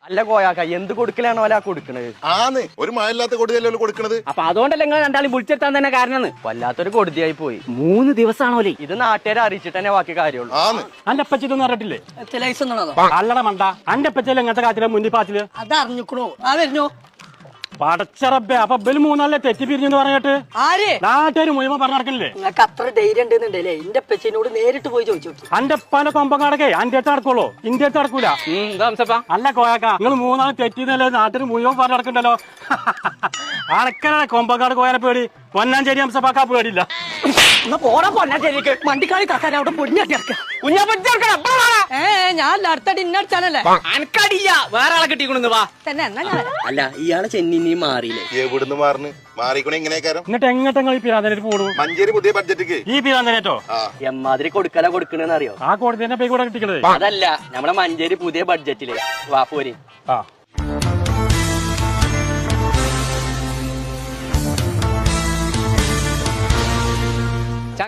അല്ല കോയാക്ക എന്ത് കൊടുക്കലാണോ അല്ല കൊടുക്കണത്? ആന്ന് ഒരു മഴയില്ലാത്ത കൊടുതിയല്ലോ കൊടുക്കണത്. അപ്പൊ അതുകൊണ്ടല്ലേ നിങ്ങൾ രണ്ടാളും വിളിച്ചെടുത്താൻ തന്നെ കാരണം. വല്ലാത്തൊരു കൊടുതിയായി പോയി. 3 ദിവസമാണോലേ ഇത് നാട്ടുകാരെ അറിയിച്ചിട്ട് തന്നെ ബാക്കി കാര്യമുള്ളൂ. ആന്ന് അന്റെ അപ്പച്ചിതൊന്നും അറിഞ്ഞിട്ടില്ലേ? ലൈസൻസ് അല്ലട മണ്ട, അന്റെ അപ്പച്ചല്ലേ ഇങ്ങനത്തെ കാര്യത്തില് മുന്നിൽ പാച്ചില് അതറിഞ്ഞിക്കണോ? ആ വരുന്നോ പടച്ചറബേ. അപ്പൊ ബല് 3 തെറ്റി പിരിഞ്ഞെന്ന് പറഞ്ഞിട്ട് ആര് നാട്ടുകാര് മുഴുവൻ പറഞ്ഞു നടക്കില്ലേ? നിങ്ങൾക്ക് അത്ര ധൈര്യം ഉണ്ടെന്നുണ്ടല്ലേ എന്റെ പെച്ചിനോട് നേരിട്ട് പോയി ചോദിച്ചു. അന്റെ അപ്പാന്റെ കൊമ്പങ്ങാടൊക്കെ അന്റെ അടുത്ത് നടക്കുള്ളൂ, ഇന്ത്യ അടുത്ത് നടക്കൂല. അല്ല കോയാക്ക, നിങ്ങൾ 3 തെറ്റിന്നല്ലേ നാട്ടിൽ മുഴുവൻ പറഞ്ഞു നടക്കണ്ടല്ലോ. അടക്കനാണ് കൊമ്പങ്ങാട് കോയാനെ പേടി, പൊന്നാഞ്ചേരി ഹംസപ്പാക്കാ പേടിയില്ല. പോടാ പൊന്നാച്ചേരിക്ക് വണ്ടിക്കാളി കാക്കാൻ അവിടെ പൊടിഞ്ഞാട്ടി ഞാൻ അടുത്തടി ഇന്നടിച്ചാനല്ലേ വേറെ ആളെ കിട്ടിക്കൊണ്ടു വാ തന്നെ. എന്നാ ഞാൻ അല്ല ഇയാളെ ചെന്നി മാറിയില്ലേ? എവിടുന്ന് മാറിന് മാറിക്കണേ ഇങ്ങനെയൊക്കെ. എന്നിട്ട് എങ്ങോട്ടെങ്ങൾ ഈ പിരാന്തനേറ്റ് പോടും? മഞ്ചേരി പുതിയ ബഡ്ജറ്റ് ഈ പിരാന്തനേറ്റോ എമ്മാതിരി കൊടുക്കല കൊടുക്കണെന്ന് അറിയോ? ആ കോടതി തന്നെ പോയി കൂടെ കിട്ടിക്കണത്. അതല്ല, നമ്മുടെ മഞ്ചേരി പുതിയ ബഡ്ജറ്റില് വാ പോരി. ആ